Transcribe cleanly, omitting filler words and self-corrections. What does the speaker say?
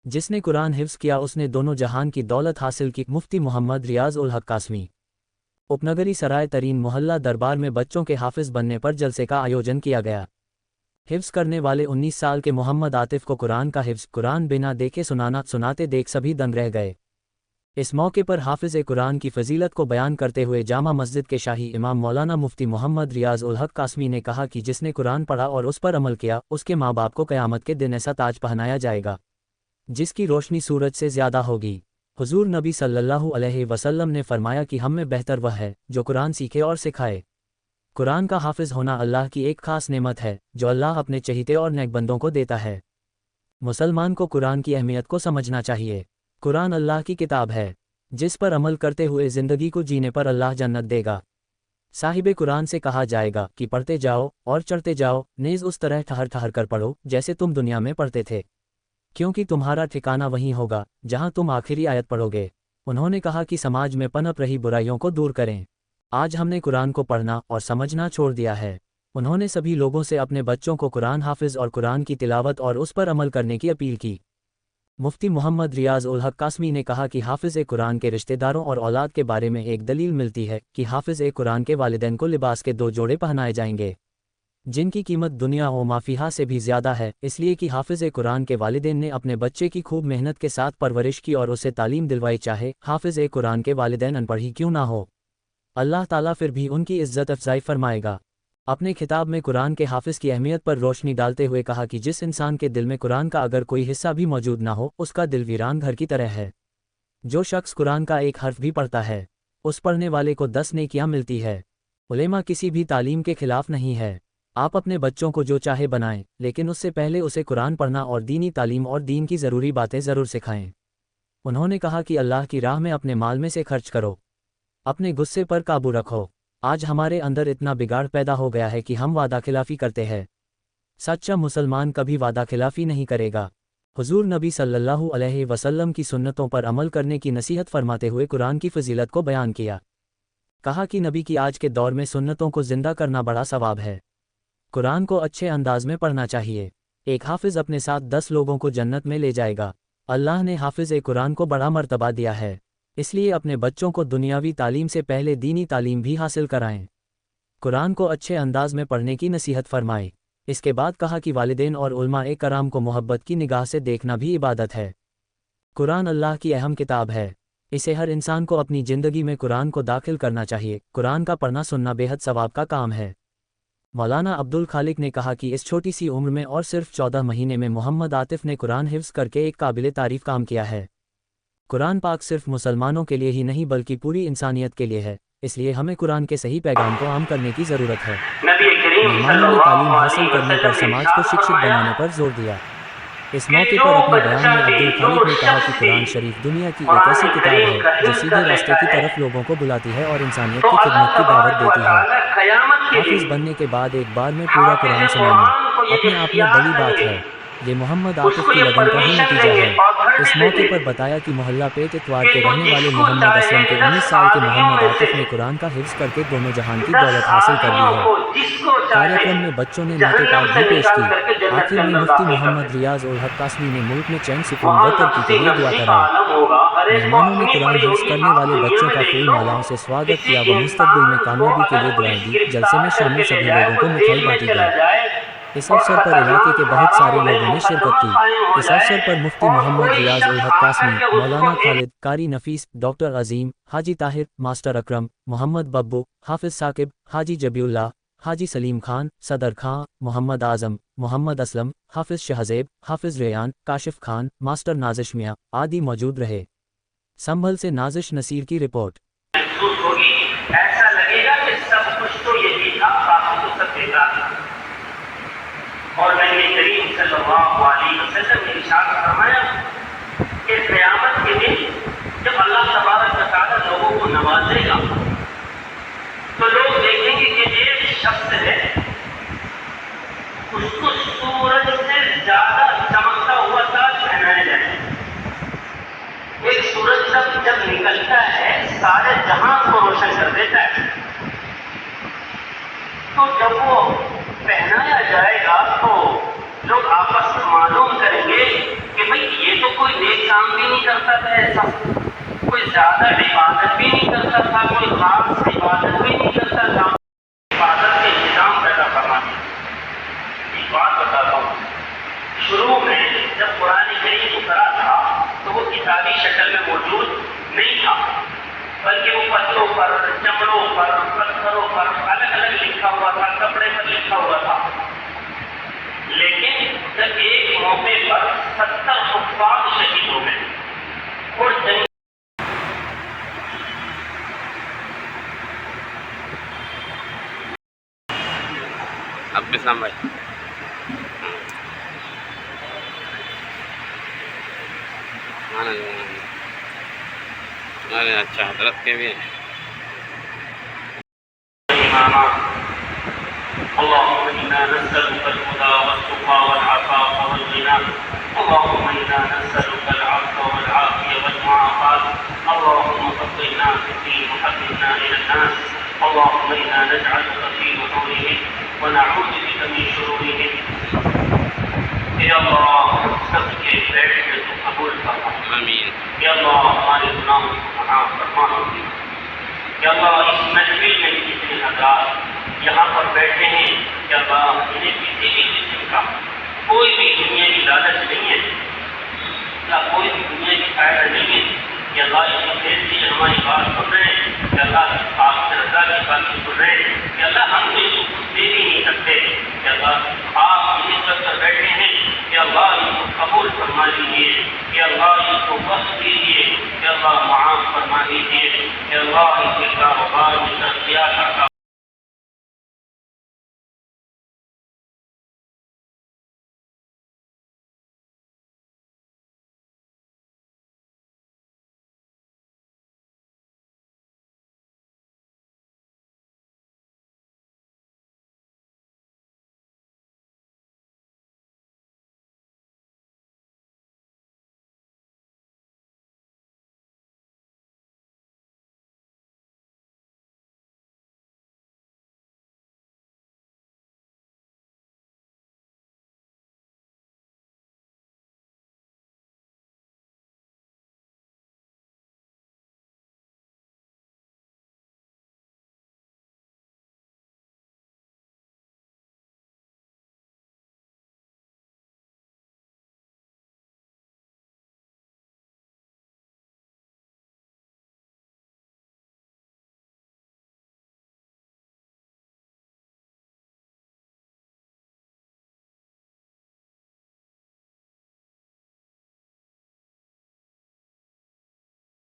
जिसने कुरान हिफ्ज़ किया उसने दोनों जहान की दौलत हासिल की। मुफ्ती मोहम्मद रियाज उल हक कासमी। उपनगरी सराय तरीन मोहल्ला दरबार में बच्चों के हाफिज़ बनने पर जलसे का आयोजन किया गया। हिफ्ज़ करने वाले 19 साल के मोहम्मद आतिफ को कुरान का हिफ्ज़ कुरान बिना देखे सुनाते देख सभी दंग रह गए। इस मौके पर हाफिज़ कुरान की फजीलत को बयान करते हुए जामा मस्जिद के शाही इमाम मौलाना मुफ्ती मोहम्मद रियाज उल हक कासमी ने कहा कि जिसने कुरान पढ़ा और उस पर अमल किया उसके माँ बाप को क़यामत के दिन ऐसा ताज पहनाया जाएगा जिसकी रोशनी सूरज से ज़्यादा होगी। हुजूर नबी सल्लल्लाहु अलैहि वसल्लम ने फरमाया कि हम में बेहतर वह है जो कुरान सीखे और सिखाए। कुरान का हाफिज़ होना अल्लाह की एक खास नेमत है जो अल्लाह अपने चहीते और नेक बंदों को देता है। मुसलमान को कुरान की अहमियत को समझना चाहिए। कुरान अल्लाह की किताब है जिस पर अमल करते हुए ज़िंदगी को जीने पर अल्लाह जन्नत देगा। साहिबे कुरान से कहा जाएगा कि पढ़ते जाओ और चढ़ते जाओ, नेज़ उस तरह ठहर ठहर कर पढ़ो जैसे तुम दुनिया में पढ़ते थे, क्योंकि तुम्हारा ठिकाना वहीं होगा जहां तुम आखिरी आयत पढ़ोगे। उन्होंने कहा कि समाज में पनप रही बुराइयों को दूर करें। आज हमने कुरान को पढ़ना और समझना छोड़ दिया है। उन्होंने सभी लोगों से अपने बच्चों को कुरान हाफिज़ और कुरान की तिलावत और उस पर अमल करने की अपील की। मुफ्ती मोहम्मद रियाज उल हक कासमी ने कहा कि हाफिज़ कुरान के रिश्तेदारों और औलाद के बारे में एक दलील मिलती है कि हाफिज़ कुरान के वालिदैन को लिबास के 2 जोड़े पहनाए जाएंगे जिनकी कीमत दुनिया व माफिहा से भी ज़्यादा है, इसलिए कि हाफिज़ कुरान के वालिदैन ने अपने बच्चे की खूब मेहनत के साथ परवरिश की और उसे तालीम दिलवाई, चाहे हाफिज़ कुरान के वालिदैन अनपढ़ ही क्यों ना हो। अल्लाह ताला फिर भी उनकी इज़्ज़त अफ़ज़ाई फरमाएगा। अपने खिताब में कुरान के हाफिज़ की अहमियत पर रोशनी डालते हुए कहा कि जिस इंसान के दिल में कुरान का अगर कोई हिस्सा भी मौजूद ना हो उसका दिल वीरान घर की तरह है। जो शख्स कुरान का एक हर्फ भी पढ़ता है उस पढ़ने वाले को 10 नेकियां मिलती है। उलेमा किसी भी तालीम के खिलाफ नहीं है। आप अपने बच्चों को जो चाहे बनाएं, लेकिन उससे पहले उसे कुरान पढ़ना और दीनी तालीम और दीन की ज़रूरी बातें ज़रूर सिखाएं। उन्होंने कहा कि अल्लाह की राह में अपने माल में से खर्च करो, अपने गुस्से पर काबू रखो। आज हमारे अंदर इतना बिगाड़ पैदा हो गया है कि हम वादा खिलाफ़ी करते हैं। सच्चा मुसलमान कभी वादा खिलाफ़ी नहीं करेगा। हुजूर नबी सल्लल्लाहु अलैहि वसल्लम की सुन्नतों पर अमल करने की नसीहत फरमाते हुए कुरान की फजीलत को बयान किया। कहा कि नबी की आज के दौर में सुन्नतों को जिंदा करना बड़ा सवाब है। कुरान को अच्छे अंदाज में पढ़ना चाहिए। एक हाफिज़ अपने साथ 10 लोगों को जन्नत में ले जाएगा। अल्लाह ने हाफिज़ कुरान को बड़ा मर्तबा दिया है, इसलिए अपने बच्चों को दुनियावी तालीम से पहले दीनी तालीम भी हासिल कराएं। कुरान को अच्छे अंदाज में पढ़ने की नसीहत फरमाएं। इसके बाद कहा कि वालिदैन और उलमा-ए कराम को मोहब्बत की निगाह से देखना भी इबादत है। कुरान अल्लाह की अहम किताब है, इसे हर इंसान को अपनी ज़िंदगी में कुरान को दाखिल करना चाहिए। कुरान का पढ़ना सुनना बेहद सवाब का काम है। मौलाना अब्दुल खालिक ने कहा कि इस छोटी सी उम्र में और सिर्फ 14 महीने में मोहम्मद आतिफ ने कुरान हिफ्ज़ करके एक काबिल तारीफ़ काम किया है। कुरान पाक सिर्फ मुसलमानों के लिए ही नहीं बल्कि पूरी इंसानियत के लिए है, इसलिए हमें कुरान के सही पैगाम को आम करने की ज़रूरत है। मेहमानों ने तालीम हासिल करने पर समाज को शिक्षित बनाने पर जोर दिया। इस मौके पर अपने बयान में अब्दुल खालिक ने कहा कि कुरान शरीफ दुनिया की एक ऐसी किताब है जो सीधे रास्ते की तरफ लोगों को बुलाती है और इंसानियत की खिदमत की दावत देती है। हाफिज़ बनने के बाद एक बार में पूरा कुरान सुनाना अपने आप में बड़ी बात है। ये मोहम्मद आतिफ की लगन का ही नतीजा है। इस मौके पर बताया कि मोहल्ला पेट इतवार के रहने वाले मोहम्मद असलम के 19 साल के मोहम्मद आतिफ ने कुरान का हिफ्ज़ करके दोनों जहान की दौलत हासिल कर ली है। कार्यक्रम में बच्चों ने नाते पाक भी पेश की। आखिर में मुफ्ती मोहम्मद रियाज उल हक कासमी ने मुल्क में चैन सुकून व तरक्की के लिए दुआ कराई। मेहमानों ने कुरान हिफ्ज़ करने वाले बच्चों का फूल मालाओं से स्वागत किया व मुस्तकबिल में कामयाबी के लिए दुआएं दी। जलसे में शामिल सभी लोगों को मिठाई बांटी गई। इस अवसर पर इलाके के बहुत सारे लोगों ने शिरकत की। इस अवसर पर मुफ्ती मोहम्मद रियाज उल हक कासमी, मौलाना खालिद, कारी नफीस, डॉक्टर अजीम, हाजी ताहिर, मास्टर अकरम, मोहम्मद बब्बू, हाफिज़ साकिब, हाजी जबीउल्लाह, हाजी सलीम खान, सदर खां, मोहम्मद आज़म, मोहम्मद असलम, हाफिज़ शहज़ेब, हाफिज़ रेयान, काशिफ खान, मास्टर नाजिश मियाँ आदि मौजूद रहे। संभल से नाजिश नसीर की रिपोर्ट। ऐसा लगेगा कि सब कुछ तो यही था, बाकी तो सब बेकार था। और नबी करीम सल्लल्लाहु अलैहि वसल्लम ने इरशाद फरमाया कि क़यामत के दिन जब अल्लाह तबारक व तआला लोगों को नवाजेगा तो लोग देखेंगे कि एक शख्स है, उसको सूरज से ज्यादा चमकता हुआ ताज पहनाया जाए। एक सूरज जब निकलता है सारे जहां को रोशन कर देता है, तो जब वो पहनाया जाएगा तो लोग आपस में मालूम करेंगे कि भाई ये तो कोई ایسا کوئی زیادہ عبادت بھی نہیں کرتا تھا، کوئی خاص عبادت بھی نہیں کرتا تھا، عبادت کے نظام پیدا کرنا۔ ایک بات بتاتا ہوں، شروع میں جب قرآن کریم اترا تھا تو وہ کتابی شکل میں موجود نہیں تھا، بلکہ وہ پتھروں پر، چمڑوں پر، پتھروں پر الگ الگ لکھا ہوا تھا، کپڑے پر لکھا ہوا تھا۔ لیکن جب ایک موقع پر 70 حفاظ شہید ہو گئے اور جنگ عبد السلام بھائی ارے اچھا حضرت کے بھی ہیں۔ إماما اللهم إنا نسألك الهدى والتقى والعفاف والغنى اللهم إنا نسألك العفو والعافية والمعافاة اللهم فقهنا في الدين وحببنا إلى الناس اللهم إنا نجعلك في نحورهم ونعوذ بك من شرورهم۔ یا اللہ سب کے بیٹھ کے تو قبول فرما، آمین۔ یا اللہ ہمارے گناہوں کو معاف فرما، یا اللہ اس محفل میں جتنے حضرات یہاں پر بیٹھے ہیں یا اللہ انہیں کسی بھی قسم کا کوئی بھی دنیا کی لالچ نہیں ہے یا کوئی بھی دنیا کی فائدہ نہیں ہے، یا اللہ اس دیر سے ہماری بات سن رہے ہیں، یا اللہ آپ سے رضا کی بات سن رہے ہیں، یا اللہ ہم کو اس کو کچھ دے بھی نہیں سکتے، یا اللہ آپ اس وقت پر بیٹھے ہیں، یا اللہ اس کو قبول فرما لیجیے، یا اللہ اس کو بخش دیجیے، یا اللہ معاف فرما دیجیے، یا اللہ اس کے کاروبار میں ترقیات